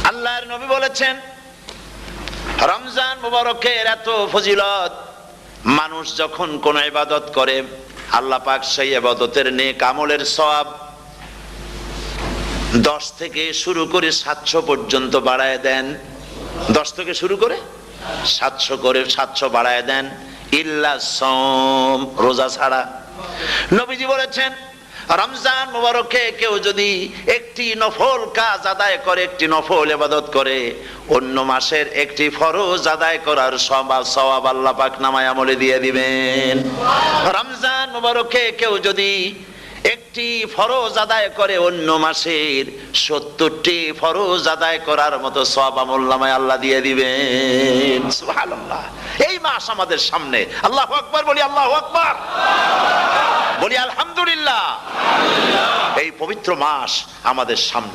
আল্লাহর নবী বলেছেন রমজান মুবারকের এত ফজিলত, মানুষ যখন কোন ইবাদত করে আল্লাহ পাক সেই ইবাদতের নেক আমলের সওয়াব 10 থেকে শুরু করে 700 পর্যন্ত বাড়ায় দেন। 10 থেকে শুরু করে 700 বাড়ায় দেন, ইল্লা সাওম, রোজা ছাড়া। নবীজি বলেছেন রমজান মুবারকে কেউ যদি একটি নফল কাজ আদায় করে, একটি নফল ইবাদত করে, অন্য মাসের একটি ফরজ আদায় করার সওয়াব আল্লাহ পাক নামায় আমলে দিয়ে দিবেন। রমজান মুবারকে কেউ যদি একটি ফরজ আদায় করে, অন্য মাসের 70টি ফরজ আদায় করার মতো সওয়াব আমলনামায় আল্লাহ দিয়ে দিবেন। সুবহানাল্লাহ। এই মাস আমাদের সামনে, আল্লাহু আকবার বলি, আল্লাহু আকবার বলি, আলহামদুলিল্লাহ। এই পবিত্র মাস আমাদের সামনে।